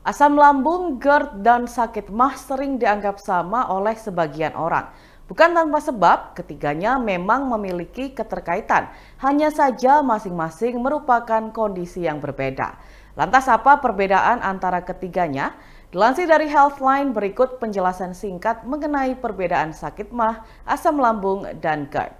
Asam lambung, GERD, dan sakit MAH sering dianggap sama oleh sebagian orang. Bukan tanpa sebab, ketiganya memang memiliki keterkaitan. Hanya saja masing-masing merupakan kondisi yang berbeda. Lantas apa perbedaan antara ketiganya? Dilansir dari Healthline, berikut penjelasan singkat mengenai perbedaan sakit MAH, asam lambung, dan GERD.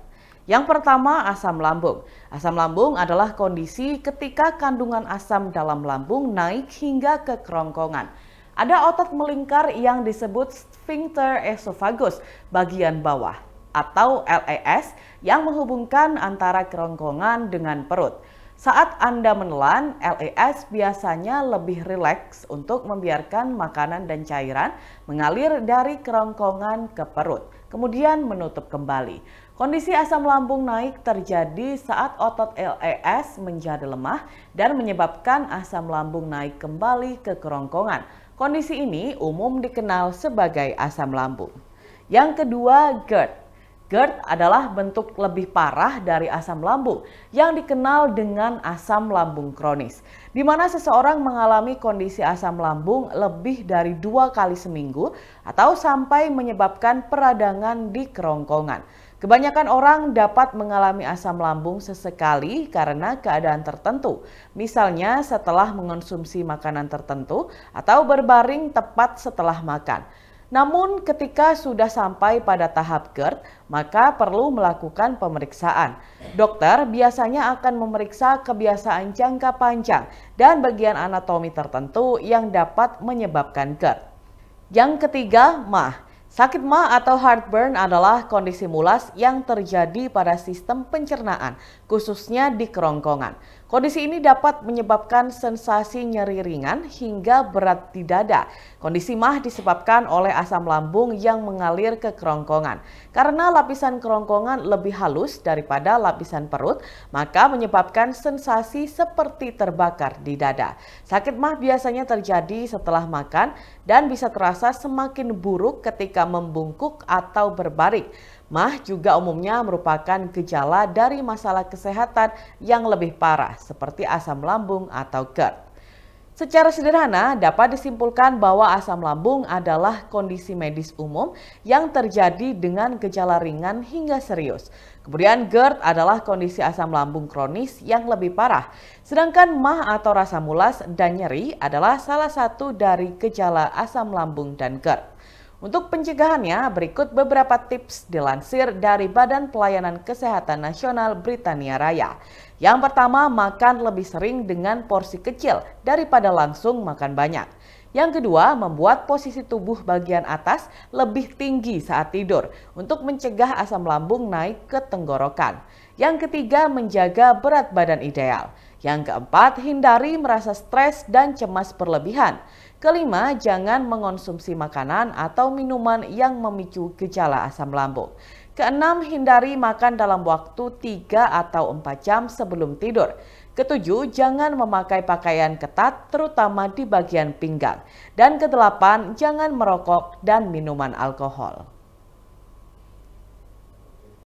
Yang pertama, asam lambung. Asam lambung adalah kondisi ketika kandungan asam dalam lambung naik hingga ke kerongkongan. Ada otot melingkar yang disebut sphincter esophagus bagian bawah atau LES yang menghubungkan antara kerongkongan dengan perut. Saat Anda menelan, LES biasanya lebih rileks untuk membiarkan makanan dan cairan mengalir dari kerongkongan ke perut, kemudian menutup kembali. Kondisi asam lambung naik terjadi saat otot LES menjadi lemah dan menyebabkan asam lambung naik kembali ke kerongkongan. Kondisi ini umum dikenal sebagai asam lambung. Yang kedua, GERD. GERD adalah bentuk lebih parah dari asam lambung yang dikenal dengan asam lambung kronis, di mana seseorang mengalami kondisi asam lambung lebih dari 2 kali seminggu atau sampai menyebabkan peradangan di kerongkongan. Kebanyakan orang dapat mengalami asam lambung sesekali karena keadaan tertentu, misalnya setelah mengonsumsi makanan tertentu atau berbaring tepat setelah makan. Namun ketika sudah sampai pada tahap GERD, maka perlu melakukan pemeriksaan. Dokter biasanya akan memeriksa kebiasaan jangka panjang dan bagian anatomi tertentu yang dapat menyebabkan GERD. Yang ketiga, MAH. Sakit MAH atau heartburn adalah kondisi mulas yang terjadi pada sistem pencernaan, khususnya di kerongkongan. Kondisi ini dapat menyebabkan sensasi nyeri ringan hingga berat di dada. Kondisi MAH disebabkan oleh asam lambung yang mengalir ke kerongkongan. Karena lapisan kerongkongan lebih halus daripada lapisan perut, maka menyebabkan sensasi seperti terbakar di dada. Sakit MAH biasanya terjadi setelah makan dan bisa terasa semakin buruk ketika membungkuk atau berbaring. MAH juga umumnya merupakan gejala dari masalah kesehatan yang lebih parah seperti asam lambung atau GERD. Secara sederhana dapat disimpulkan bahwa asam lambung adalah kondisi medis umum yang terjadi dengan gejala ringan hingga serius. Kemudian GERD adalah kondisi asam lambung kronis yang lebih parah. Sedangkan MAH atau rasa mulas dan nyeri adalah salah satu dari gejala asam lambung dan GERD. Untuk pencegahannya, berikut beberapa tips dilansir dari Badan Pelayanan Kesehatan Nasional Britania Raya. Yang pertama, makan lebih sering dengan porsi kecil daripada langsung makan banyak. Yang kedua, membuat posisi tubuh bagian atas lebih tinggi saat tidur untuk mencegah asam lambung naik ke tenggorokan. Yang ketiga, menjaga berat badan ideal. Yang keempat, hindari merasa stres dan cemas berlebihan. Kelima, jangan mengonsumsi makanan atau minuman yang memicu gejala asam lambung. Keenam, hindari makan dalam waktu 3 atau 4 jam sebelum tidur. Ketujuh, jangan memakai pakaian ketat terutama di bagian pinggang. Dan kedelapan, jangan merokok dan minuman alkohol.